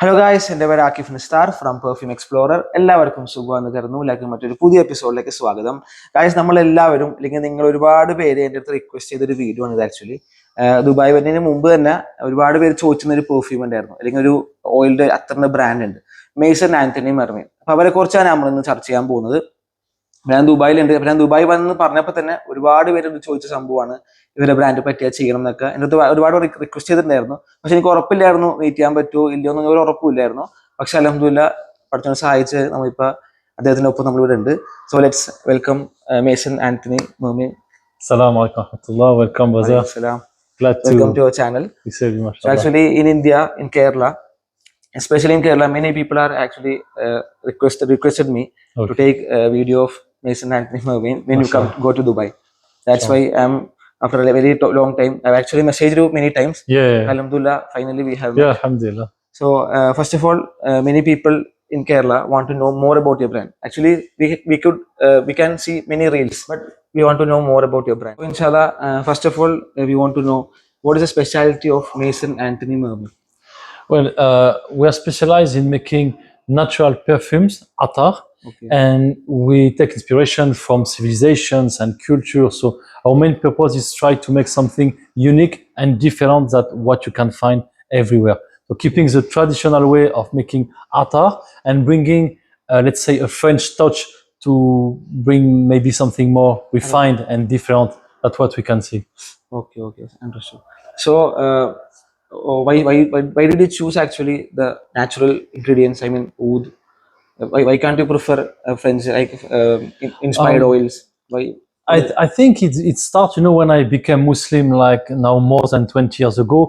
Hello guys, എൻ്റെ പേര് Akif Nisthar from perfume explorer. എല്ലാവർക്കും സുഖമെന്ന് കരുതുന്നു. എല്ലാവർക്കും മറ്റൊരു പുതിയ എപ്പിസോഡിലേക്ക് സ്വാഗതം. ഗായ്സ്, നമ്മളെല്ലാവരും അല്ലെങ്കിൽ നിങ്ങൾ ഒരുപാട് പേര് എൻ്റെ അടുത്ത് റിക്വസ്റ്റ് ചെയ്തൊരു വീഡിയോ ആണ് ഇത്. ആക്ച്വലി ദുബായ് വരുന്നതിന് മുമ്പ് തന്നെ ഒരുപാട് പേര് ചോദിച്ചിരുന്ന ഒരു പെർഫ്യൂം ഉണ്ടായിരുന്നു, അല്ലെങ്കിൽ ഒരു ഓയിലിൻ്റെ അത്തറിൻ്റെ ബ്രാൻഡ് ഉണ്ട്, മേസൺ ആന്റണി മെർമിൻ. അപ്പോൾ അവരെ കുറിച്ചാണ് നമ്മളിന്ന് ചർച്ച ചെയ്യാൻ പോകുന്നത്. ഞാൻ ദുബായിലുണ്ട്. അപ്പം ഞാൻ ദുബായ് വന്ന് പറഞ്ഞപ്പോൾ തന്നെ ഒരുപാട് പേര് ചോദിച്ച സംഭവമാണ് ഇവരെ ബ്രാൻഡ് പറ്റിയാൽ ചെയ്യണം എന്നൊക്കെ. എൻ്റെ അടുത്ത് ഒരുപാട് റിക്വസ്റ്റ് ചെയ്തിട്ടുണ്ടായിരുന്നു. പക്ഷെ എനിക്ക് ഉറപ്പില്ലായിരുന്നു വെയിറ്റ് ചെയ്യാൻ പറ്റുമോ ഇല്ലയോ എന്ന് ഒരു ഉറപ്പില്ലായിരുന്നു. പക്ഷെ അൽഹംദുലില്ലാ പഠിച്ചവനെ സഹായിച്ച് നമ്മളിപ്പോൾ അദ്ദേഹത്തിൻ്റെ ഒപ്പം നമ്മളിവിടെ ഉണ്ട്. So let's welcome Mason Antony Mermin. Assalamu alaikum warahmatullah. Welcome, brother. Glad to Welcome to our channel. receive you, So mashallah. actually in India, in Kerala, especially in Kerala, many people are actually requested me to Okay. take a video of Maison Anthony Mervin when you go to Dubai. That's Sure. why I'm after a very long time. I've actually messaged you many times. Yeah. Alhamdulillah, finally we have Yeah, met. alhamdulillah. So first of all, many people in Kerala want to know more about your brand. Actually, we can see many reels, but we want to know more about your brand. So inshallah, first of all, we want to know what is the specialty of Maison Anthony Mervin. Well, we are specialized in making natural perfumes, attar, Okay. and we take inspiration from civilizations and culture. So our main purpose is try to make something unique and different than what you can find everywhere. So keeping the traditional way of making attar and bringing, let's say, a French touch to bring maybe something more refined and different. That's what we can see. Okay, understood. So, why did you choose actually the natural ingredients? I mean, oud. Why can't you prefer French inspired oils? Why? I think it starts, when I became Muslim, like now more than 20 years ago,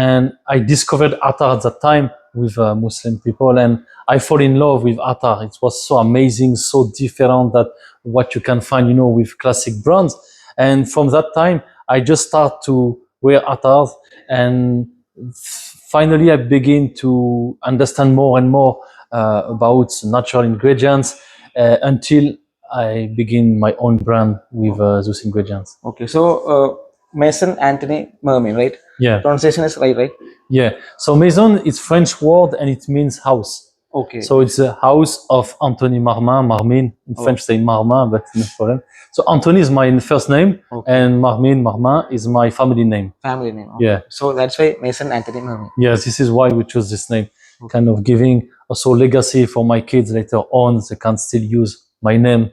and I discovered attar at that time with Muslim people, and I fall in love with attar. It was so amazing, so different that what you can find, with classic brands. And from that time, I just start to wear attars, and finally I begin to understand more and more about natural ingredients until I begin my own brand with those ingredients. Okay, so Maison Anthony Mermin, right? Yeah, Pronunciation is right? yeah. So Maison is French word and it means house. Okay. So it's the house of Anthony Marmin. Marmin in French say Marmin, but no problem. So Anthony is my first name, and Marmin is my family name. Family name. Okay. Yeah. So that's why Maison Anthony Mermin. Yes, this is why we chose this name. Kind of giving also legacy for my kids later on. They can still use my name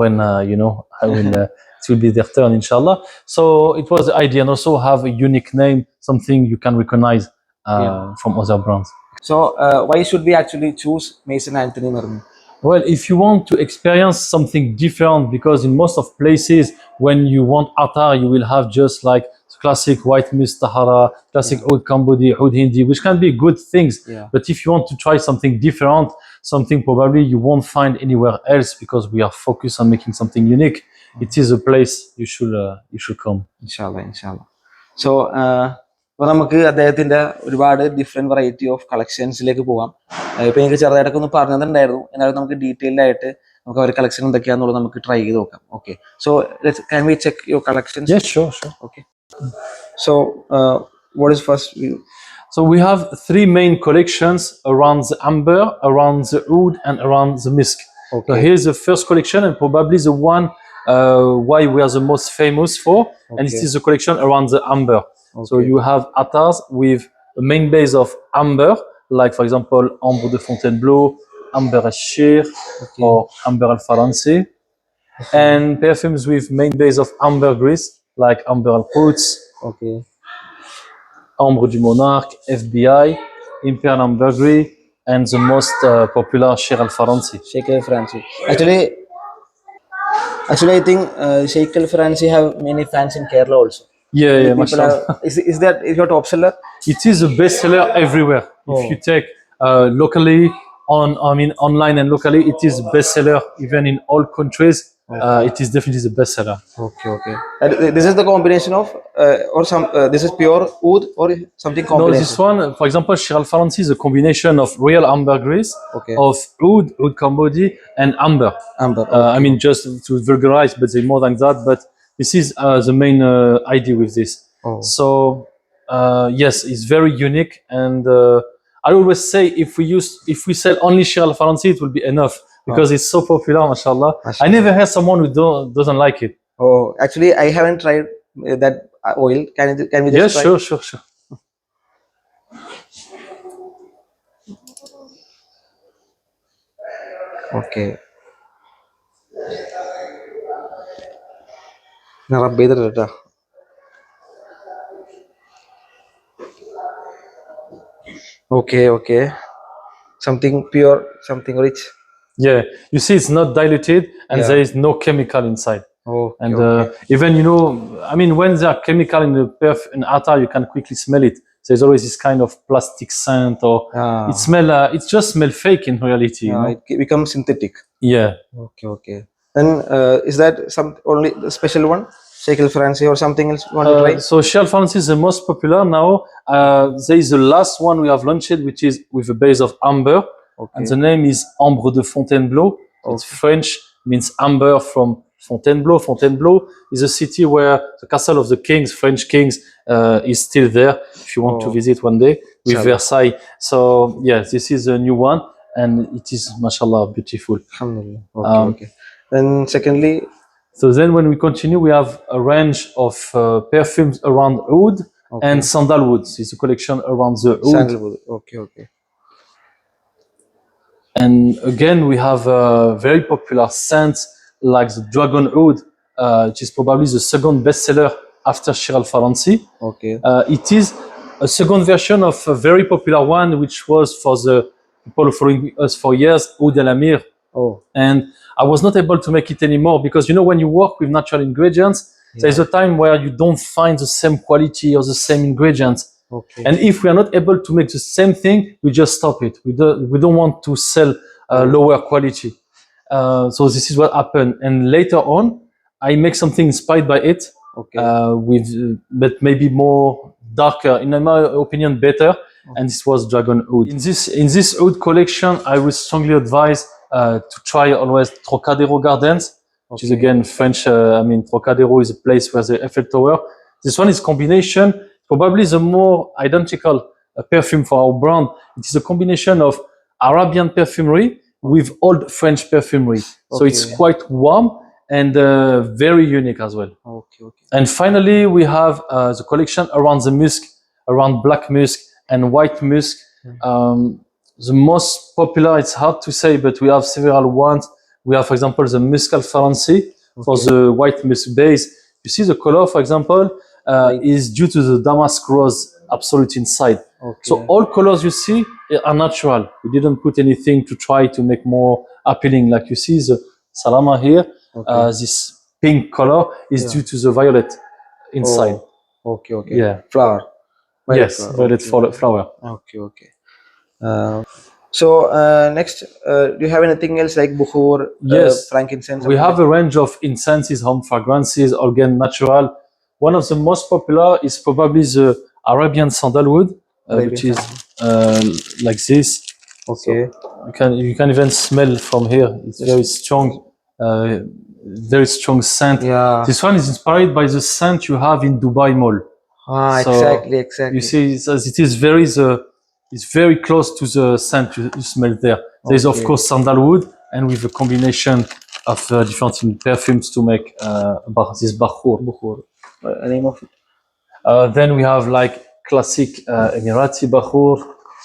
when I will. It will be their turn, inshallah. So it was the idea, and also have a unique name, something you can recognize from other brands. So why should we actually choose Maison Anthony Mermin? Well, if you want to experience something different, because in most of places, when you want attar, you will have just like classic white mist Tahara, classic oud Cambodi, oud Hindi, which can be good things. Yeah. But if you want to try something different, something probably you won't find anywhere else, because we are focused on making something unique, it is a place you should come. Inshallah. So അപ്പോൾ നമുക്ക് അദ്ദേഹത്തിന്റെ ഒരുപാട് different variety of കളക്ഷൻസിലേക്ക് പോകാം. ഇപ്പൊ എനിക്ക് ചെറുതായിട്ടൊക്കെ ഒന്ന് പറഞ്ഞിട്ടുണ്ടായിരുന്നു, എന്നാലും നമുക്ക് ഡീറ്റെയിൽഡ് ആയിട്ട് നമുക്ക് ഒരു കളക്ഷൻ എന്തൊക്കെയാണെന്നുള്ളത് നമുക്ക് ട്രൈ ചെയ്ത് നോക്കാം. Okay, so can we check your collections? Yes, sure. Okay. So what is first? So we have three main collections around the amber, around the oud, and around the musk. Okay. So here's the first collection, and probably the one why we are the most famous for, and this is the collection around the amber. Okay. So you have attars with a main base of amber, like for example ambre de Fontainebleau, amber Ashir, or amber al Faransi, and perfumes with main base of ambergris, like amber al Quds, ambre du Monarque, FBI, Imperial ambergris, and the most popular Sheikh al Faransi. Sheikh al Faransi. Actually, I think Sheikh al Faransi have many fans in Kerala also. Yeah, mashallah. Is that your top seller? It is a bestseller everywhere. If you take locally, online and locally, it is bestseller even in all countries. It is definitely the bestseller. Okay. This is the combination of or some. This is pure oud or something combination. No, this one, for example, Sheikh al Faransi is a combination of real ambergris, of oud Cambodi, and amber. I mean, just to vulgarize, but there's more than that. But this is the main idea with this. So yes, it's very unique, and I always say if we sell only Shir al-Faransi, it will be enough because it's so popular, mashallah. I never heard someone who doesn't like it. Oh, actually, I haven't tried that oil. Can we just Yes, try? sure. Okay. ഞാൻ rub ചെയ്തിട്ടില്ല ട്ടോ. Okay. Something pure, something rich. Yeah, you see, it's not diluted and Yeah. there is no chemical inside. Okay, And okay. even, I mean, when there are chemical in the in attar, you can quickly smell it. There's always this kind of plastic scent, or it just smell fake in reality. You know? It becomes synthetic. Yeah. Okay. Then is that some only the special one, Sheikh al-Faransi, or something else you want to try? So Shir al-Faransi is the most popular now. There is the last one we have launched, which is with a base of amber, and the name is Ambre de Fontainebleau. It's French, means amber from Fontainebleau. Fontainebleau is a city where the castle of the kings, French kings, is still there. If you want to visit one day, with Versailles. So yeah, this is a new one, and it is, mashallah, beautiful. Alhamdulillah. Okay. Then secondly, so then when we continue, we have a range of perfumes around oud and sandalwood. It's a collection around the oud. Sandalwood. Okay. And again, we have very popular scents like the Dragon Oud, which is probably the second bestseller after Shir al-Faransi. Okay. It is a second version of a very popular one, which was for the people following us for years, Oud al-Amir. And I was not able to make it anymore because, when you work with natural ingredients, there's a time where you don't find the same quality or the same ingredients. And if we are not able to make the same thing, we just stop it. We don't want to sell lower quality. So this is what happened. And later on, I make something inspired by it, but maybe more darker, in my opinion, better. And this was Dragon Oud. In this oud collection, I would strongly advise to try always Trocadero Gardens, which is again French. Trocadero is a place where the Eiffel Tower. This one is combination. Probably the more identical perfume for our brand. It is a combination of Arabian perfumery with old French perfumery. So it's quite warm and very unique as well. Okay. And finally, we have the collection around the musk, around black musk and white musk. The most popular, it's hard to say, but we have several ones. We have, for example, the Musk al-Faransi for the white musk base. You see the color, for example, is due to the damask rose absolute inside. So all colors you see are natural. We didn't put anything to try to make more appealing. Like you see the Salama here, this pink color is due to the violet inside. Okay. Yeah. Flower. Violet flower. Okay. So next, do you have anything else like bukhur, frankincense? We have a range of incenses, home fragrances, again natural. One of the most popular is probably the Arabian sandalwood, which is like this. Okay. So you can even smell from here. It's very strong scent. Yeah. This one is inspired by the scent you have in Dubai Mall. So exactly. You see, it's very close to the scent you smell there. There's of course sandalwood, and with a combination of different perfumes to make this bakhur. Name of it? Then we have like classic Emirati bakhur.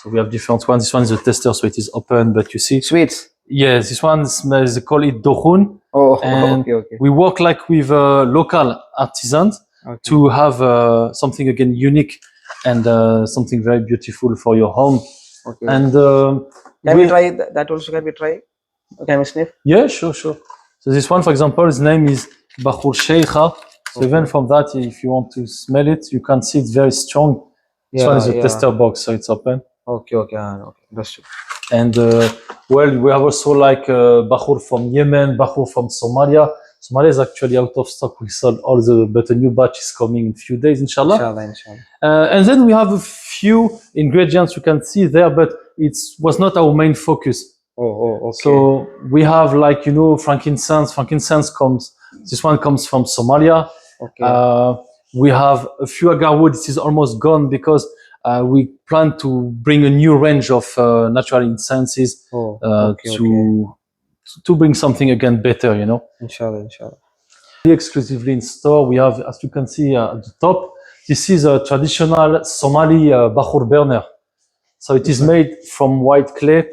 So we have different ones. This one is a tester, so it is open, but you see Sweets. Yes, this one smells. They call it dokhun. And we work like with local artisans to have something again unique and something very beautiful for your home. And can we try that also? Can we try? Can we sniff? Yeah, sure. So this one, for example, his name is Bakhur Sheikha. So even from that, if you want to smell it, you can see it's very strong. This one is a tester box, so it's open. Okay. That's true. And we have also like Bakhur from Yemen, Bakhur from Somalia. Somalia is actually out of stock. We sold but a new batch is coming in a few days, inshallah. And then we have a few ingredients you can see there, but it was not our main focus. Okay. So we have like, frankincense. This one comes from Somalia. We have a few agarwood. It is almost gone because we plan to bring a new range of natural incenses to bring something again better, you know. Inshallah. Exclusively in store, we have, as you can see at the top, this is a traditional Somali bakhur burner. So it is made from white clay.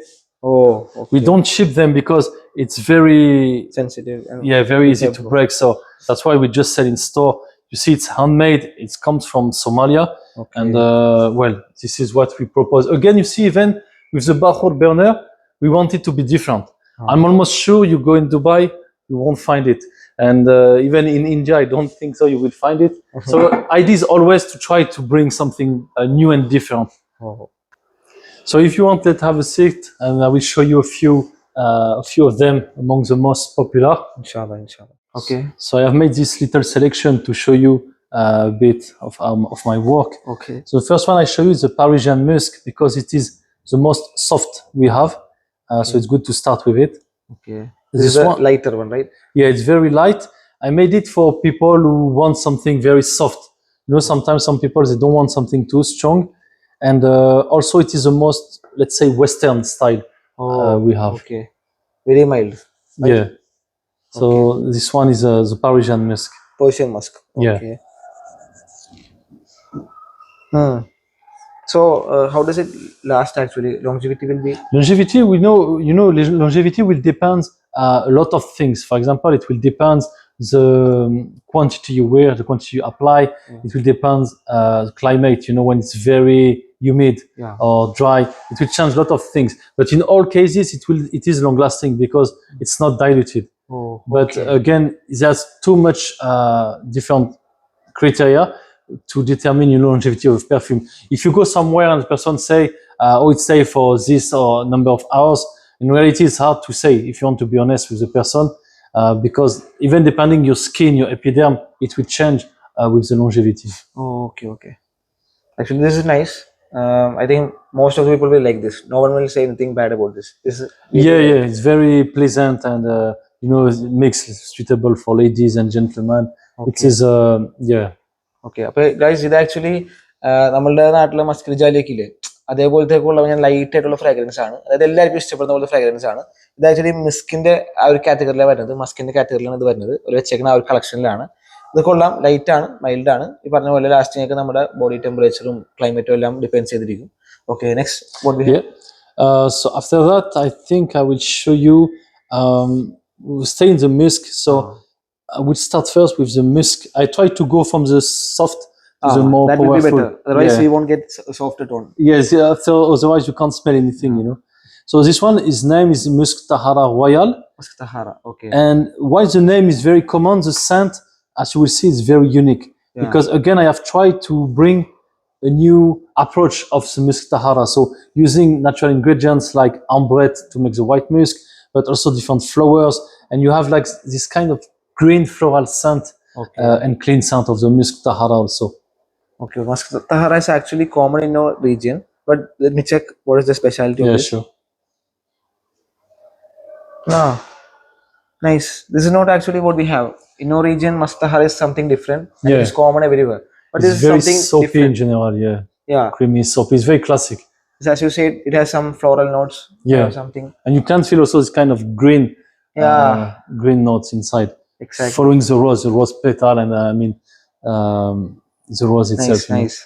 We don't ship them because it's very sensitive and very easy to break. So that's why we just sell in store. You see, it's handmade. It comes from Somalia, and well, this is what we propose. Again, you see, even with the bakhur burner, we want it to be different. I'm almost sure you go in Dubai, you won't find it, and even in India, I don't think so. You will find it. So idea is always to try to bring something new and different. So if you want, let's have a seat, and I will show you a few of them among the most popular. Inshallah. Okay. So I have made this little selection to show you a bit of my work. Okay. So the first one I show you is the Parisian musk because it is the most soft we have. So it's good to start with it. Okay. This is a lighter one, right? Yeah, it's very light. I made it for people who want something very soft. You know, sometimes some people, they don't want something too strong. And also it is the most, let's say, Western style we have. Okay. Very mild. Right? Yeah. So this one is the Parisian musk. Persian musk. Okay. Yeah. So how does it last actually? Longevity will be? Longevity, longevity will depend a lot of things. For example, it will depend the quantity you wear, the quantity you apply. It will depend the climate, you know, when it's very humid or dry. It will change a lot of things. But in all cases, it is long lasting because it's not diluted. But again, there's too much different criteria to determine, you know, longevity of perfume. If you go somewhere and the person say, oh, it's safe for this or number of hours, in reality, it's hard to say if you want to be honest with the person, because even depending your skin, your epiderm, it will change with the longevity. Okay. Actually, this is nice. I think most of the people will like this. No one will say anything bad about this. This is it's very pleasant and you know, it makes it suitable for ladies and gentlemen. It is Okay. അപ്പോൾ guys ഇത് actually നമ്മളുടെ നാട്ടിലെ Musk ജാലിയൊക്കെ അതേപോലത്തേക്കുള്ള light ആയിട്ടുള്ള fragrance ആണ്. അതായത് എല്ലാവർക്കും ഇഷ്ടപ്പെടുന്ന പോലത്തെ ഫ്രാഗ്രൻസ് ആണ്. ഇത് ആക്ച്വലി മിസ്കിന്റെ ആ ഒരു കാറ്റഗറിയിലാണ് വരുന്നത്. മസ്കിന്റെ കാറ്റഗറിയിലാണ് ഇത് വരുന്നത്. ഒരു വെച്ചേക്കുന്ന ആ ഒരു കളക്ഷനിലാണ്. ഇത് കൊള്ളാം, ലൈറ്റ് ആണ്, മൈൽഡ് ആണ്. ഈ പറഞ്ഞ പോലെ ലാസ്റ്റിംഗ് ഒക്കെ നമ്മുടെ ബോഡി ടെമ്പറേച്ചറും ക്ലൈമറ്റും എല്ലാം ഡിപെൻഡ് ചെയ്തിരിക്കും. Okay, next. What we have? So after that, I think I will show you. We'll stay in the musk. So I will start first with the musk. I try to go from the soft to the more that powerful. Will be better. Otherwise, we won't get softer tone. Yes, so otherwise you can't smell anything, you know. So this one, his name is Musk Tahara Royal. Musk Tahara, okay. And why the name is very common, the scent, as you will see, is very unique. Because again, I have tried to bring a new approach of the Musk Tahara. So using natural ingredients like ambrette to make the white musk, but also different flowers. And you have like this kind of green floral scent and clean scent of the Musk Tahara also. Okay, Musk Tahara is actually common in our region. But let me check what is the specialty of this. Yeah, sure. Nice. This is not actually what we have. In our region, Musk Tahara is something different. And it is common everywhere. But it's this is very something soapy different. In general, Yeah. Creamy soapy. It's very classic. So as you said, it has some floral notes. Something. And you can feel also this kind of green, green notes inside. Exactly. Following the rose petal, and the rose itself. Nice.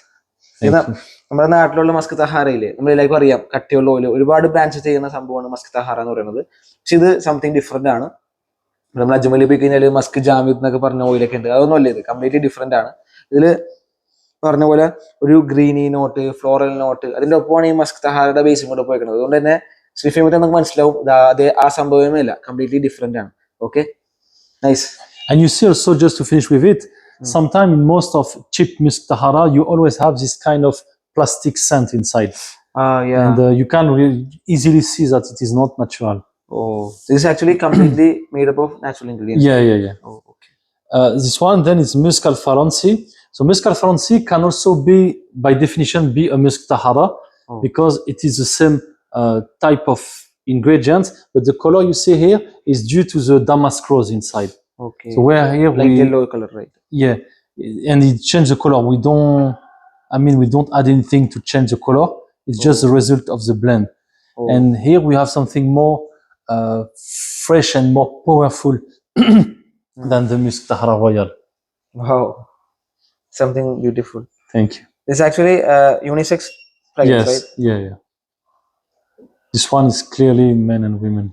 നമ്മുടെ നാട്ടിലുള്ള Musk തഹാരയില്ലേ, നമ്മൾ എല്ലാവർക്കും അറിയാം, കട്ടിയുള്ള oil ഒരുപാട് branch ചെയ്യുന്ന സംഭവമാണ് Musk തഹാര എന്ന് പറയുന്നത്. പക്ഷെ ഇത് സംതിങ് ഡിഫറെന്റ് ആണ്. നമ്മൾ അജ്മലിൽ പോയി കഴിഞ്ഞാൽ മസ്ക് ജാമിദ് എന്നൊക്കെ പറഞ്ഞ ഓയിലൊക്കെ ഉണ്ട്. അതൊന്നും അല്ല, ഇത് കംപ്ലീറ്റ്ലി ഡിഫറെന്റ് ആണ്. ഇതിൽ പറഞ്ഞ പോലെ ഒരു ഗ്രീനി നോട്ട്, ഫ്ലോറൽ നോട്ട്, അതിന്റെ ഒപ്പമാണ് ഈ മസ്ക് തഹാരയുടെ ബേസും കൂടെ പോയിരിക്കുന്നത്. അതുകൊണ്ട് തന്നെ സ്നിഫിമിട്ട് നമുക്ക് മനസ്സിലാവും അതേ ആ സംഭവമേ ഇല്ല, കംപ്ലീറ്റ്ലി ഡിഫറെന്റ് ആണ്. Okay, nice. And you see also, just to finish with it, sometimes in most of cheap Musk Tahara, you always have this kind of plastic scent inside. And you can easily see that it is not natural. This is actually completely made up of natural ingredients. Yeah. Okay. This one then is Musk al-Faransi. So Musk al-Faransi can also be, by definition, be a Musk Tahara because it is the same type of ingredients, but the color you see here is due to the damask rose inside. Okay. So where here like yellow color, right? Yeah, and it changed the color. We don't I mean, we don't add anything to change the color. It's just the result of the blend. And here we have something more fresh and more powerful than the Musc Tahara Royal. Wow, something beautiful. Thank you. It's actually unisex fragrance, Yes, right? yeah. This one is clearly men and women.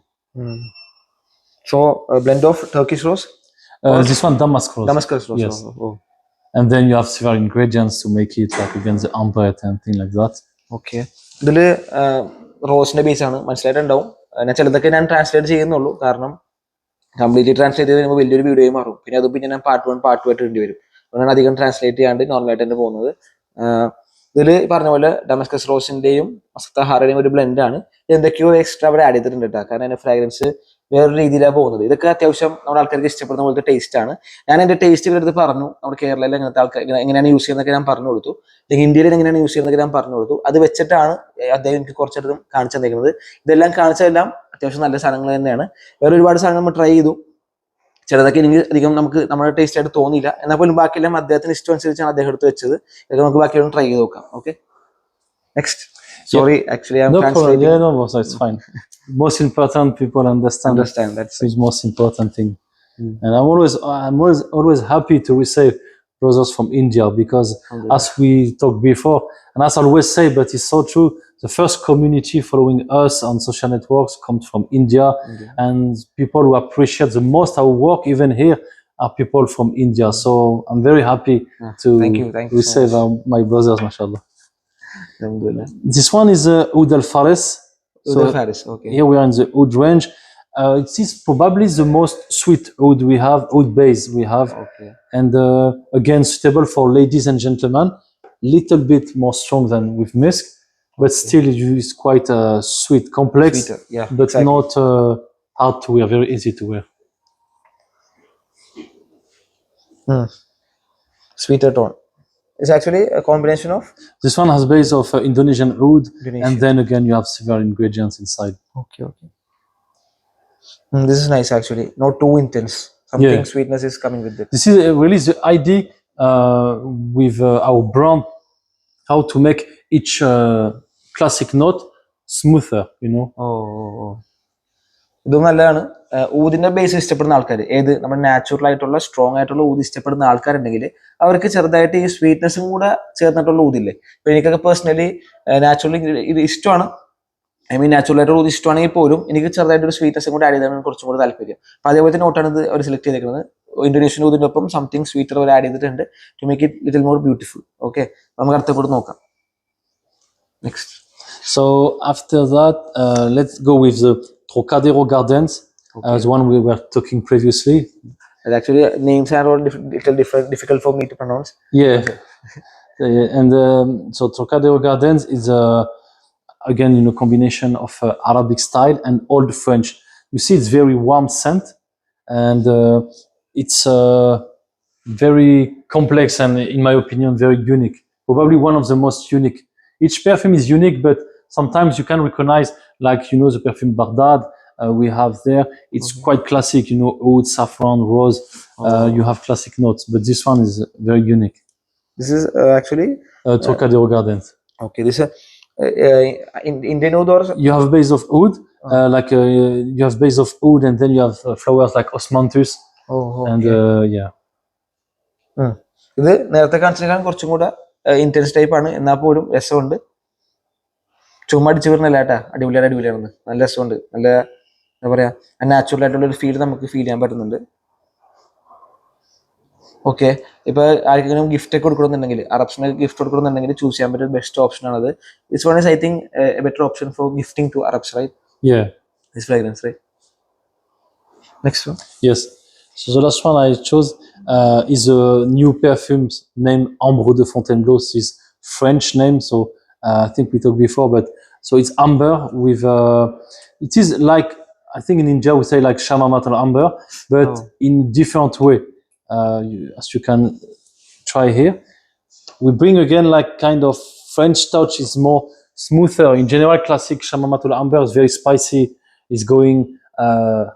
So a blend of Turkish rose, This one Damask Rose. Damascus rose. Yes. Oh. And then you have several ingredients to make it like again the amber and thing like that. Okay ഇതില് റോസിന്റെ base ആണ് മനസ്സിലായിട്ടുണ്ടാവും. ഞാൻ ചിലതൊക്കെ ഞാൻ translate ചെയ്യുന്നുള്ളൂ, കാരണം completely translate ചെയ്ത് കഴിയുമ്പോൾ വലിയൊരു വീഡിയോയും മാറും. പിന്നെ അത് പിന്നെ ഞാൻ പാർട്ട് 1 പാർട്ട് 2 ആയിട്ട് ഇടേണ്ടി വരും. അതുകൊണ്ടാണ് അധികം ട്രാൻസ്ലേറ്റ് ചെയ്യാണ്ട് നോർമലായിട്ട് തന്നെ പോകുന്നത്. ഇതിൽ പറഞ്ഞ പോലെ ഡമസ്കസ് റോസിന്റെയും മസ്കത്തഹാറയുടെയും ഒരു ബ്ലെൻഡ് ആണ്. എന്തൊക്കെയോ എക്സ്ട്രാ അവിടെ ആഡ് ചെയ്തിട്ടുണ്ട് കേട്ടോ, കാരണം അതിന്റെ ഫ്രാഗ്രൻസ് വേറൊരു രീതിയിലാണ് പോകുന്നത്. ഇതൊക്കെ അത്യാവശ്യം നമ്മുടെ ആൾക്കാർക്ക് ഇഷ്ടപ്പെടുന്ന പോലത്തെ ടേസ്റ്റ് ആണ്. ഞാൻ എന്റെ ടേസ്റ്റ് ഇവരുടെ പറഞ്ഞു, നമ്മുടെ കേരളയിൽ എങ്ങനത്തെ ആൾക്കാർ എങ്ങനെയാണ് യൂസ് ചെയ്യുന്നതൊക്കെ ഞാൻ പറഞ്ഞു കൊടുത്തു, അല്ലെങ്കിൽ ഇന്ത്യയിൽ എങ്ങനെയാണ് യൂസ് ചെയ്യുന്നതൊക്കെ ഞാൻ പറഞ്ഞു കൊടുത്തു. അത് വെച്ചിട്ടാണ് അദ്ദേഹം എനിക്ക് കുറച്ചധികം കാണിച്ചു തന്നിരിക്കുന്നത്. ഇതെല്ലാം കാണിച്ചതെല്ലാം അത്യാവശ്യം നല്ല സാധനങ്ങൾ തന്നെയാണ്. വേറെ ഒരുപാട് സാധനങ്ങൾ നമ്മൾ ട്രൈ ചെയ്തു. ചിലതൊക്കെ എനിക്ക് അധികം നമുക്ക് നമ്മുടെ ടേസ്റ്റ് ആയിട്ട് തോന്നിയില്ല, എന്നാൽ പോലും ബാക്കിയെല്ലാം അദ്ദേഹത്തിന് ഇഷ്ടം അനുസരിച്ചാണ് അദ്ദേഹം എടുത്ത് വെച്ചത്. ഇതൊക്കെ നമുക്ക് ബാക്കിയൊന്ന് ട്രൈ ചെയ്ത് നോക്കാം. Okay, next. Sorry, actually I'm translating. Yeah, no, so it's fine. Most important, people understand. That's the most important thing. And I'm always happy to receive brothers from India, because as we talked before, and as I always say, but it's so true, the first community following us on social networks comes from India. And people who appreciate the most our work, even here, are people from India. So I'm very happy to Thank you receive so my brothers, mashallah. Alhamdulillah. This one is Oud Al Faris. Oud Al Faris, okay. Here we are in the oud range. It is probably the most sweet oud we have, oud base we have. Okay. And again, suitable for ladies and gentlemen. Little bit more strong than with musk, but still it is quite sweet, complex, Sweeter, yeah, but exactly. not hard to wear, very easy to wear. Sweeter tone. It's actually a combination of. This one has base of Indonesian oud, Indonesian. and then again you have several ingredients inside. Okay. This is nice actually. Not too intense. Something sweetness is coming with it. This is really the idea with our brand, how to make each classic note smoother, you know. ഇതും നല്ലതാണ്. ഊതിന്റെ base ഇഷ്ടപ്പെടുന്ന ആൾക്കാർ, ഏത് നമ്മുടെ natural ആയിട്ടുള്ള strong ആയിട്ടുള്ള ഊതി ഇഷ്ടപ്പെടുന്ന ആൾക്കാരുണ്ടെങ്കിൽ അവർക്ക് ചെറുതായിട്ട് ഈ സ്വീറ്റ്നസും കൂടെ ചേർന്നിട്ടുള്ള ഊതില്ലേ. ഇപ്പൊ എനിക്കൊക്കെ പേഴ്സണലി നാച്ചുറലി ഇത് ഇഷ്ടമാണ്. ഐ മീൻ നാച്ചുറൽ ആയിട്ടുള്ള ഊതി ഇഷ്ടമാണെങ്കിൽ പോലും എനിക്ക് ചെറുതായിട്ടൊരു സ്വീറ്റ്നസും കൂടെ ആഡ് ചെയ്താണ് കുറച്ചും കൂടെ താല്പര്യം. അപ്പൊ അതേപോലത്തെ നോട്ടാണ് ഇത് അവർ സെലക്ട് ചെയ്തേക്കുന്നത്. ഇന്തോനേഷ്യൻ ഊതിന്റെ ഒപ്പം സംതിങ് സ്വീറ്റർ അവർ ആഡ് ചെയ്തിട്ടുണ്ട് to make it little more beautiful. Okay, നമുക്ക് അടുത്ത കൂടെ നോക്കാം. Next. So after that, let's go with the Trocadero Gardens, the one we were talking previously. And actually, names are all difficult for me to pronounce. Yeah. And so Trocadero Gardens is again, you know, combination of Arabic style and old French. You see, it's very warm scent, and it's very complex and, in my opinion, very unique. Probably one of the most unique. Each perfume is unique, but sometimes you can recognize, like, you know, the perfume Baghdad we have there. It's quite classic, you know, oud, saffron, rose. You have classic notes, but this one is very unique. This is actually Trocadero Gardens. Okay, this is Indian oud, or you have a base of oud, you have base of oud, and then you have flowers like osmanthus. And yeah. ഇത് നേരത്തെ കാണിച്ചതിനേക്കാൾ കുറച്ചും കൂടെ intense type ആണ്, എന്നാൽ പോലും രസമുണ്ട്. ചുമ്മാ അടിച്ചു വരുന്നില്ല കേട്ടാ, അടിപൊളിയാണ്. നല്ല രസമുണ്ട്. നല്ല എന്താ പറയാ, നാച്ചുറൽ ആയിട്ടുള്ള ഒരു ഫീൽ നമുക്ക് ഫീൽ ചെയ്യാൻ പറ്റുന്നുണ്ട്. ഓക്കെ, ഇപ്പൊ ആർക്കെങ്കിലും ഗിഫ്റ്റ് ഒക്കെ കൊടുക്കണമെന്നുണ്ടെങ്കിൽ, അറബ്സിന് ഗിഫ്റ്റ് കൊടുക്കണമെന്നുണ്ടെങ്കിൽ ചൂസ് ചെയ്യാൻ പറ്റിയ ബെസ്റ്റ് ഓപ്ഷൻ ആണത്. This one is I think a better option for gifting to Arabs, right? Yeah. This fragrance, right? Next one. Yes. So the last one I chose is a new perfume named Ambre de Fontainebleau. It's French name, so I think we talked before, but so it's amber with it is like, I think in India we say like shamamat al amber, but in different way. As you can try here, we bring again like kind of French touch, is more smoother. In general, classic shamamat al amber is very spicy. It's going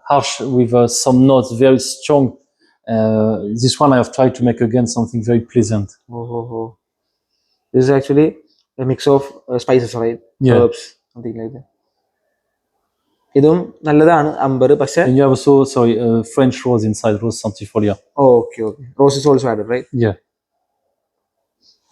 harsh with some notes, very strong. This one I have tried to make again something very pleasant. This is actually a mix of spices, right? Yeah. Herbs, something like that. ഇതും നല്ലതാണ് അംബർ പക്ഷെ And you have also, sorry, French rose inside, rose centifolia. Okay okay rose is also added right. Yeah.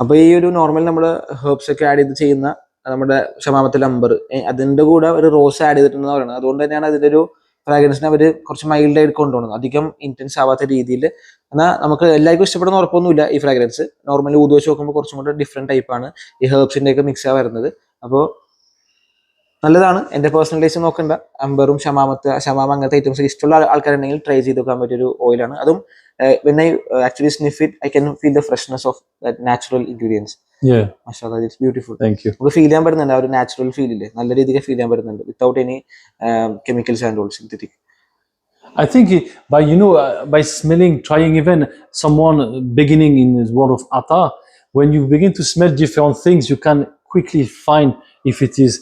അപ്പൊ ഈ ഒരു normal നമ്മൾ herbs ഒക്കെ add ചെയ്ത് ചെയ്യുന്ന നമ്മുടെ ഷമാമത്തിൽ അമ്പർ അതിന്റെ കൂടെ ഒരു റോസ് ആഡ് ചെയ്തിട്ടുണ്ടെന്ന് പറയുന്നത്. അതുകൊണ്ട് തന്നെയാണ് അതിന്റെ ഒരു ഫ്രാഗ്രൻസിനെ അവർ കുറച്ച് മൈൽഡ് ആയിട്ട് കൊണ്ടുപോകുന്നത്, അധികം ഇന്റൻസ് ആവാത്ത രീതിയിൽ. എന്നാൽ നമുക്ക് എല്ലാവർക്കും ഇഷ്ടപ്പെടുന്ന ഉറപ്പൊന്നുമില്ല ഈ ഫ്രാഗ്രൻസ്. നോർമലി ഊത് വെച്ച് നോക്കുമ്പോൾ കുറച്ചും കൂടെ ഡിഫറെന്റ് ടൈപ്പാണ് ഈ ഹെർബ്സിന്റെ ഒക്കെ മിക്സാ വരുന്നത്. അപ്പോൾ നല്ലതാണ്. എൻ്റെ പേഴ്സണൽ ടേസ്റ്റ് നോക്കണ്ട, അമ്പറും ഷമാമ അങ്ങനത്തെ ഐറ്റംസ് ഇഷ്ടമുള്ള ആൾക്കാരുണ്ടെങ്കിൽ ട്രൈ ചെയ്ത് നോക്കാൻ പറ്റിയൊരു ഓയിലാണ്. അതും when I actually sniff it, I can feel the freshness of that natural ingredients. Yeah. Mashallah, it's beautiful. Thank you. നമുക്ക് ഫീൽ ചെയ്യാൻ പറ്റുന്നുണ്ട്, ആ ഒരു നാച്ചുറൽ ഫീൽ ഇല്ലേ, നല്ല രീതിക്ക് ഫീൽ ചെയ്യാൻ പറ്റുന്നുണ്ട്, without any chemicals and all synthetic. I think by smelling, trying even someone beginning in the world of attar, when you begin to smell different things, you can quickly find if it is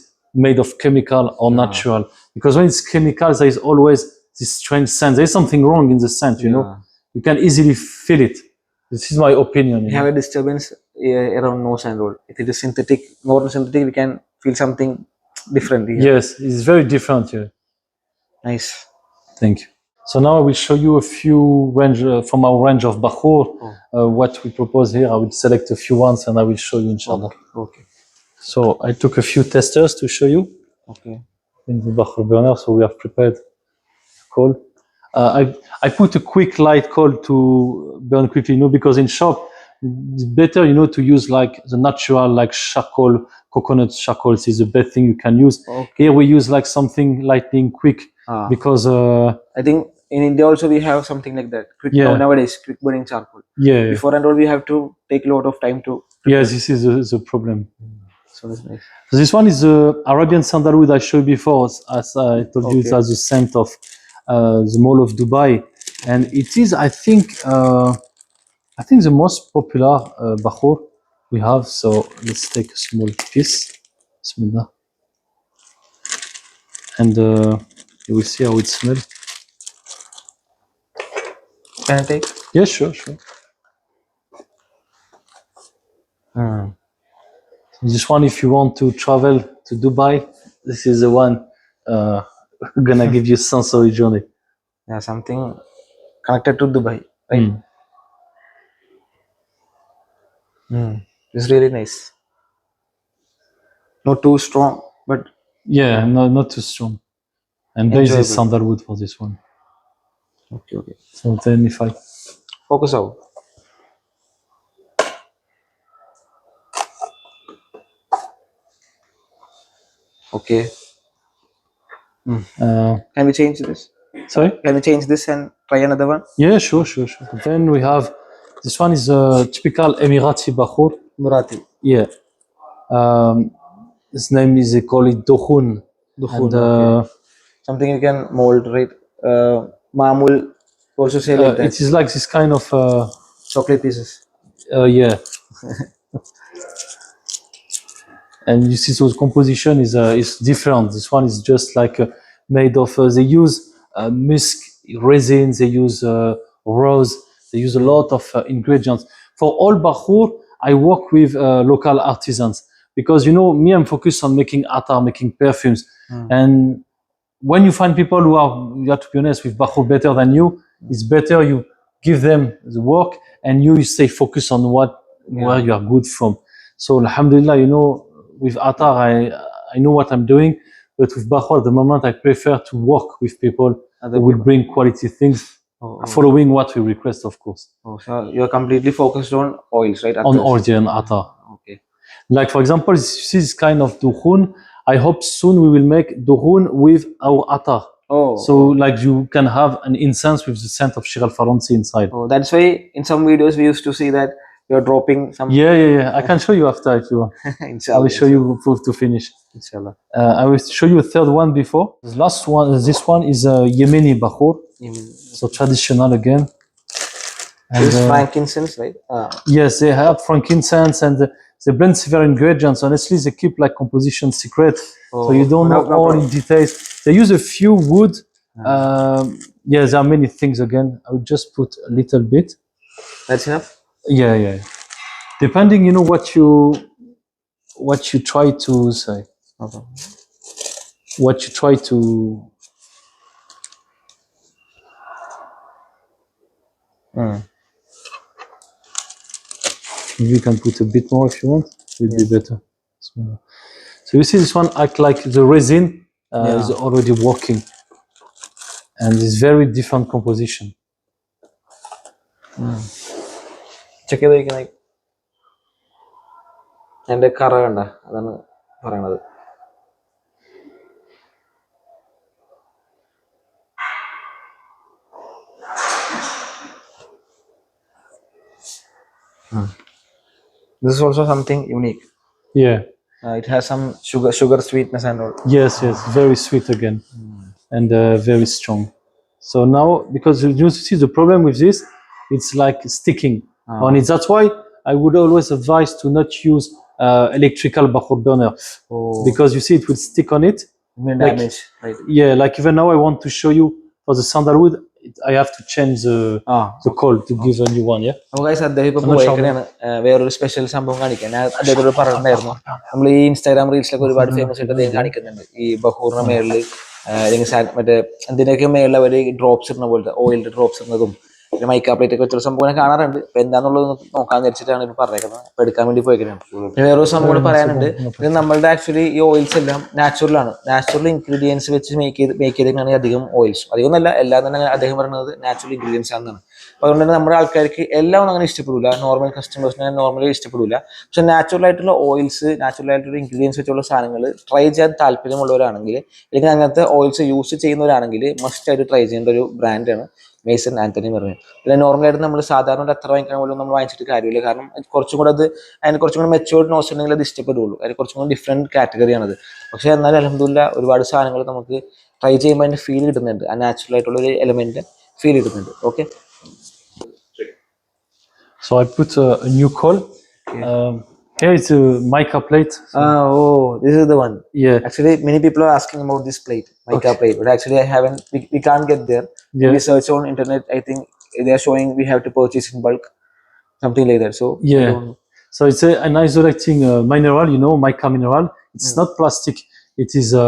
made of chemical or natural. Because when it's chemical, there is always this strange scent. There is something wrong in the scent, you know. You can easily feel it. This is my opinion. We have a disturbance around nose and all. If it is synthetic, more synthetic, we can feel something different here. Yes, it's very different here. Nice. Thank you. So now I will show you a few range from our range of Bakhur. What we propose here, I will select a few ones and I will show you, inshallah. Okay. So I took a few testers to show you. Okay. In the Bakhur burner, so we have prepared coal. I put a quick light coal to burn quickly, because in shop it's better, to use like the natural, like charcoal, coconut charcoal is the best thing you can use. Okay. Here we use like something lightning quick because I think in India also we have something like that. Quick nowadays, quick burning charcoal. Yeah. Before and all we have to take a lot of time to. Yes, this is the problem. So that's nice. So this one is the Arabian sandalwood I showed before. As I told you, it has the scent of the Mall of Dubai, and it is, I think the most popular Bakhur we have. So let's take a small piece. Bismillah. And you will see how it smells. Can I take? Yeah, sure. This one, if you want to travel to Dubai, this is the one gonna give you sensory journey. Yeah, something connected to Dubai, right? It's really nice. Not too strong, but yeah, no, not too strong. And there is sandalwood for this one. Okay. So then if I focus out. Okay. Can we change this? Sorry? Can we change this and try another one? Yeah, sure. Then we have, this one is a typical Emirati Bakhur. Emirati. Yeah. His name is, they call it Dokhun. And, something you can mold, right? Mamul, also say like that. It is like this kind of chocolate pieces. Yeah. And you see, so the composition is different. This one is just like made of. They use musk resins. They use rose. They use a lot of ingredients. For all Bakhur, I work with local artisans because me, I'm focused on making attar, making perfumes. And when you find people who are, you have to be honest, with Bakhur better than you, it's better you give them the work and you stay focused on where you are good from. So alhamdulillah, with attar, I know what I'm doing, but with Bakhur at the moment, I prefer to work with people who will bring quality things, following what we request, of course. So you're completely focused on oils, right? On oil and attar. Okay. Like for example, this kind of dukhun, I hope soon we will make dukhun with our attar. So like you can have an incense with the scent of Shir al-Faransi inside. That's why in some videos we used to see that you're dropping some. Yeah. I can show you after if you want. Inshallah. I will show you proof to finish. Inshallah. I will show you a third one before. The last one, this one is a Yemeni Bakhur. So traditional again. And this is frankincense, right? Yes, they have frankincense and they blend several ingredients. Honestly, they keep like composition secret, so you don't know all in details. They use a few wood. Yeah, there are many things again. I will just put a little bit. That's enough? Yeah. Depending, what what you try to say, Okay. what you try to. You can put a bit more if you want. It will be better. So you see, this one act like the resin is already working, and it's very different composition. Check ചെയ്ത് കഴിക്കണ അതിന്റെ കറ കണ്ട അതാണ് പറയണത്. This is also something unique. Yeah. It has some sugar sweetness and all. Yes, very sweet again, and very strong. So now, because you see the problem with this, it's like sticking on it. That's why I would always advise to not use electrical bakhur burner, because you see it will stick on it. Damage, right? Yeah, like even now I want to show you for the sandalwood, I have to change the coal to give a new one. Yeah. നമുക്ക് guys അദ്ദേഹം ഇപ്പൊ പോയേക്കണെയാണ് വേറൊരു special സംഭവം കാണിക്കാൻ. ഞാൻ അദ്ദേഹത്തോട് പറഞ്ഞിട്ടുണ്ടായിരുന്നു, നമ്മൾ ഈ ഇൻസ്റ്റാഗ്രാം റീൽസിലൊക്കെ ഒരുപാട് ഫേമസ് ആയിട്ട് അദ്ദേഹം കാണിക്കുന്നുണ്ട്. ഈ ബഹൂറിന്റെ മേളില് അല്ലെങ്കിൽ മറ്റേ എന്തിനൊക്കെ മേളിൽ അവര് ഡ്രോപ്സ് ഇടുന്ന പോലത്തെ ഓയിലിന്റെ ഡ്രോപ്സ് ഇടുന്നതും പിന്നെ മൈക്ക പ്ലേറ്റ് ഒക്കെ വെച്ചുള്ള സംഭവം കാണാറുണ്ട്. അപ്പൊ എന്താന്നുള്ളത് നോക്കാൻ വിചാരിച്ചിട്ടാണ് ഇപ്പൊ പറഞ്ഞേക്കുന്നത്. അപ്പൊ എടുക്കാൻ വേണ്ടി പോയേക്കാണ്. പിന്നെ വേറൊരു സംഭവം കൂടെ പറയാനുണ്ട്. ഇത് നമ്മളുടെ ആക്ച്വലി ഈ ഓയിൽസ് എല്ലാം നാച്ചുറൽ ആണ്. നാച്ചുറൽ ഇൻഗ്രീഡിയൻസ് വെച്ച് മേക്ക് ചെയ്തേക്കാണ് അധികം ഓയിൽസ്. അധികം എന്നല്ല, എല്ലാം തന്നെ അദ്ദേഹം പറയുന്നത് നാച്ചുറൽ ഇൻഗ്രീഡിയൻസ് ആണെന്നാണ്. അപ്പൊ അതുകൊണ്ട് തന്നെ നമ്മുടെ ആൾക്കാർക്ക് എല്ലാം ഒന്നും അങ്ങനെ ഇഷ്ടപ്പെടില്ല, നോർമൽ കസ്റ്റമേഴ്സിനെ നോർമലി ഇഷ്ടപ്പെടില്ല. പക്ഷെ നാച്ചുറൽ ആയിട്ടുള്ള ഓയിൽസ്, നാച്ചുറൽ ആയിട്ടുള്ള ഇൻഗ്രീഡിയൻസ് വെച്ചുള്ള സാധനങ്ങൾ ട്രൈ ചെയ്യാൻ താല്പര്യമുള്ളവരാണെങ്കിൽ, അല്ലെങ്കിൽ അങ്ങനത്തെ ഓയിൽസ് യൂസ് ചെയ്യുന്നവരാണെങ്കിൽ മസ്റ്റ് ആയിട്ട് ട്രൈ ചെയ്യേണ്ട ഒരു ബ്രാൻഡാണ് മേസൺ ആന്റണി മെർമിൻ. പിന്നെ നോർമലായിട്ട് നമ്മൾ സാധാരണ എത്ര വാങ്ങിക്കാൻ പോലും നമ്മൾ വാങ്ങിച്ചിട്ട് കാര്യമില്ല. കാരണം കുറച്ചും കൂടെ അതിന് കുറച്ചും കൂടെ മെച്ചുവേർഡ് നോസ് ഉണ്ടെങ്കിൽ അത് ഇഷ്ടപ്പെടുള്ളൂ. അതിന് കുറച്ചും കൂടെ ഡിഫറെൻറ്റ് കാറ്റഗറിയാണത്. പക്ഷേ എന്നാലും അൽഹംദുലില്ലാ ഒരുപാട് സാധനങ്ങൾ നമുക്ക് ട്രൈ ചെയ്യുമ്പോൾ അതിൻ്റെ ഫീൽ കിട്ടുന്നുണ്ട്. ആ നാച്ചുറൽ ആയിട്ടുള്ള ഒരു എലമെന്റ് ഫീൽ കിട്ടുന്നുണ്ട്. Okay. So I put a new coal. Here is a mica plate. This is the one. Yeah. Actually, many people are asking about this plate, mica plate, but actually I haven't. We can't get there. Yeah. We search on internet. I think they are showing we have to purchase in bulk, something like that. So yeah. I don't know. So it's an isolating mineral, mica mineral. It's not plastic. It is a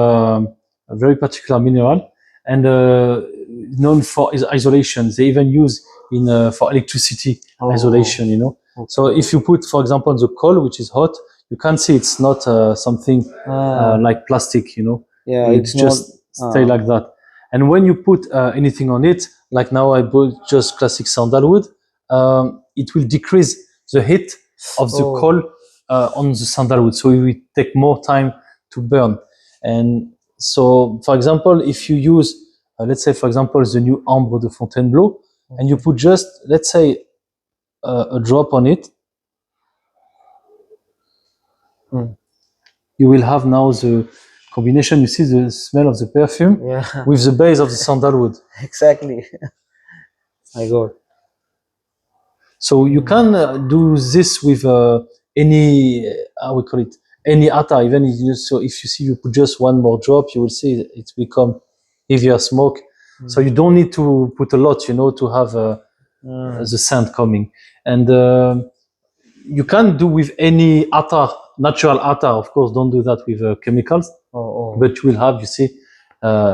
very particular mineral, and known for its isolation. They even use in for electricity isolation. Okay. So if you put, for example, the coal, which is hot, you can see it's not something like plastic. Yeah, it's just stay like that. And when you put anything on it, like now I put just classic sandalwood, it will decrease the heat of the coal on the sandalwood, so it will take more time to burn. And so, for example, if you use, let's say, for example, the new Ambre de Fontainebleau, and you put just, let's say, a drop on it, you will have now the combination. You see the smell of the perfume with the base of the sandalwood. Exactly. My God. So you can do this with any, how we call it, any attar. Even so, if you see you put just one more drop, you will see it become heavier smoke. So you don't need to put a lot, to have the scent coming. And you can do with any attar, natural attar. Of course, don't do that with chemicals. But you will have, you see,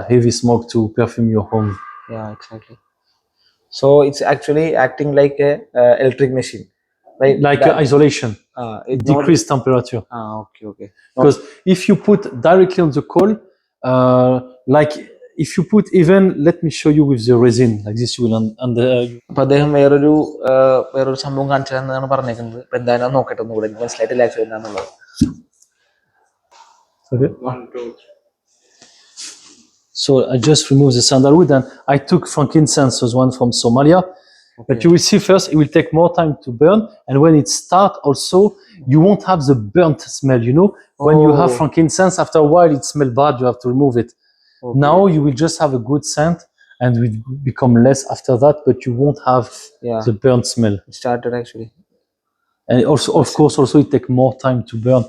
heavy smoke to perfume your home. Yeah, exactly. So it's actually acting like a electric machine, right? Like isolation. It decrease temperature. Okay. Because if you put directly on the coal, like if you put even, let me show you with the resin, like this, you will അപ്പൊ അദ്ദേഹം വേറൊരു സംഭവം കാണിച്ചു തന്നാണ് പറഞ്ഞേക്കുന്നത്. ഇപ്പൊ എന്തായാലും നോക്കട്ടെ ഒന്നുകൂടെ, മനസ്സിലായിട്ടില്ല ആക്ച്വലി എന്താണെന്നുള്ളത്. Okay. 1, 2, 3. So I just removed the sandalwood and I took frankincense, was one from Somalia. Okay. But you will see first, it will take more time to burn. And when it starts also, you won't have the burnt smell, When you have frankincense, after a while, it smells bad, you have to remove it. Okay. Now you will just have a good scent and it will become less after that, but you won't have the burnt smell. It started actually. And also, of course, it takes more time to burn.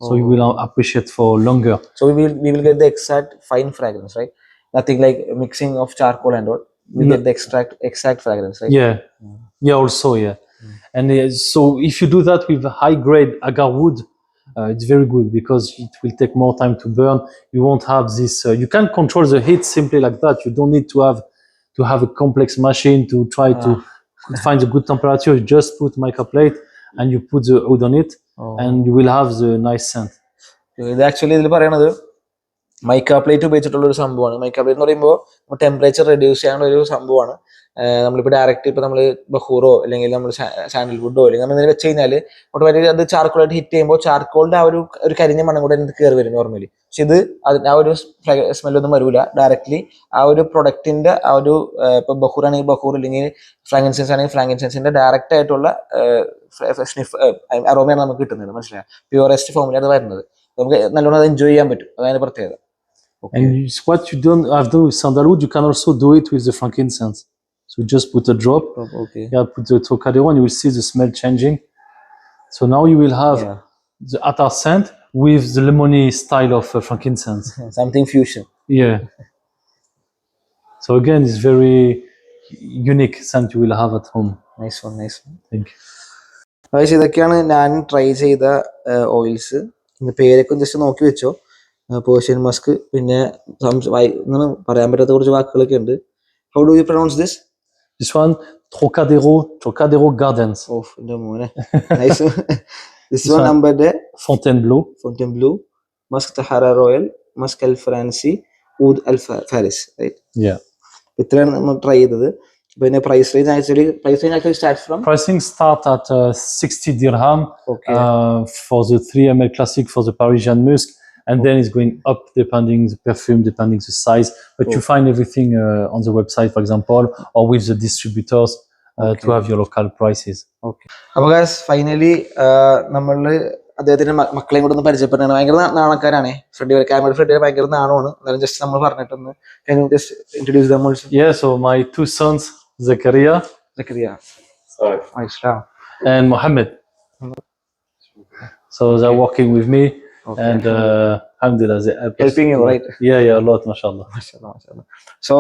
So you will appreciate for longer. So we will get the exact fine fragrance, right? Nothing like mixing of charcoal and all. We get the exact fragrance, right? Yeah. Also, yeah. And so if you do that with high grade agar wood, it's very good because it will take more time to burn. You won't have this. You can control the heat simply like that. You don't need to have a complex machine to try to find the good temperature. You just put mica plate and you put the oud on it, and you will have the nice scent. ഇത് actually ഇതിൽ പറയണത് mica plate ഉപയോഗിച്ചിട്ടുള്ള ഒരു സംഭവമാണ്. Mica plate എന്ന് പറയുമ്പോൾ temperature reduce ചെയ്യാനുള്ള ഒരു സംഭവമാണ്. നമ്മളിപ്പോൾ ഡയറക്റ്റ് ഇപ്പോൾ നമ്മൾ ബഹൂറോ അല്ലെങ്കിൽ നമ്മൾ സാൻഡൽവുഡോ അല്ലെങ്കിൽ നമ്മൾ ഇങ്ങനെ വെച്ച് കഴിഞ്ഞാൽ ഓട്ടോമാറ്റിക് അത് ചാർക്കോളായിട്ട് ഹിറ്റ് ചെയ്യുമ്പോൾ ചാർക്കോളിന്റെ ആ ഒരു കരിഞ്ഞ മണം കൂടെ എനിക്ക് കയറി വരും നോർമലി. പക്ഷെ ഇത് ആ ഒരു സ്മെല്ലൊന്നും വരില്ല. ഡയറക്ട്ലി ആ ഒരു പ്രൊഡക്റ്റിന്റെ ആ ഒരു ഇപ്പൊ ബഹൂർ ആണെങ്കിൽ ബഹൂർ അല്ലെങ്കിൽ ഫ്രാങ്കൻസെൻസ് ആണെങ്കിൽ ഫ്രാങ്കൻസെൻസിന്റെ ഡയറക്റ്റ് ആയിട്ടുള്ള സ്നിഫ് അറോമയാണ് നമുക്ക് കിട്ടുന്നത്. മനസ്സിലായി? പ്യൂറസ്റ്റ് ഫോമിലാണ് അത് വരുന്നത്. നമുക്ക് നല്ലോണം അത് എൻജോയ് ചെയ്യാൻ പറ്റും. അതാണ് പ്രത്യേകത. And what you don't have done with sandalwood, you can also do it with the frankincense. So you just put a drop. Okay. Yeah, put the trocadero, and you will see the smell changing. So now you will have the attar scent with the lemony style of frankincense. Something fusion. Yeah. So again, it's very unique scent you will have at home. Nice one. Thank you. അതായത് ഇതൊക്കെയാണ് ഞാൻ try ചെയ്ത oils. പേരൊക്കെ just നോക്കി വെച്ചോ. Persian Musk, പിന്നെ പറയാൻ പറ്റാത്ത കുറച്ച് വാക്കുകളൊക്കെ ഉണ്ട്. How do you pronounce this? This one, Trocadero Gardens. Oh, എൻ്റെ മോനെ. Nice. This one നമ്പറുടെ Fontainebleau, Musk Tahara Royal, Musk Al Franci, Oud Al Faris, right? Yeah. ഇത്രയാണ് നമ്മൾ ട്രൈ ചെയ്തത്. പിന്നെ price range actually start from Pricing start at 60 dirham for the 3 ml classic for the Parisian musk, and then it's going up depending the perfume, depending the size. But you find everything on the website, for example, or with the distributors to have your local prices. Okay. അപ്പോൾ guys, finally നമ്മൾ അദ്ദേഹത്തിന്റെ മക്കളെയും കൂടെ ഒന്ന് പരിചയപ്പെട്ടാണ്. ഭയങ്കര നാണക്കാരാണ്. Camera ഫ്രണ്ടിൽ ഭയങ്കര നാണമാണ്. എന്നാലും ജസ്റ്റ് നമ്മൾ പറഞ്ഞിട്ടൊന്ന് just introduce them also. Yeah, so my 2 sons, Zakaria and Mohammed. So they're working with me. Okay. And alhamdulillah, helping you, right? Yeah, a lot, mashallah. So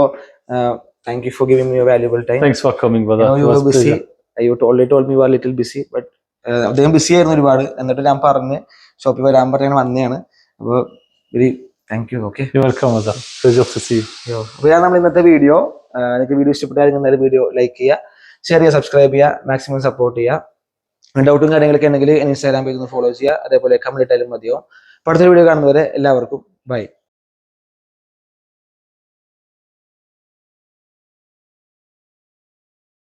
thank you for giving me your valuable time. Thanks for coming, brother. I know you were busy. You already told me you were a little busy, but അദ്ദേഹം BC ആയിരുന്നു ഒരുപാട്. എന്നിട്ട് ഞാൻ പറഞ്ഞ് ഷോപ്പിൽ വരാൻ പറഞ്ഞാൽ വന്നതാണ്. അപ്പോൾ very thank you. Okay, you're welcome, brother. Pleasure to see you. അപ്പോൾ ഞാൻ നമ്മൾ ഇന്നത്തെ വീഡിയോ നിങ്ങൾക്ക് വീഡിയോ ഇഷ്ടപ്പെട്ടാൽ എന്തായാലും വീഡിയോ ലൈക്ക് ചെയ്യുക, ഷെയർ ചെയ്യുക, സബ്സ്ക്രൈബ് ചെയ്യുക, മാക്സിമം സപ്പോർട്ട് ചെയ്യുക. ഡൗട്ടും കാര്യങ്ങളൊക്കെ ഉണ്ടെങ്കിൽ ഇൻസ്റ്റാഗ്രാം പേജ് ഒന്ന് ഫോളോ ചെയ്യുക. അതേപോലെ കമന്റ് ഇട്ടാലും മതിയോ. അടുത്തൊരു വീഡിയോ കാണുന്നവരെ എല്ലാവർക്കും ബൈ.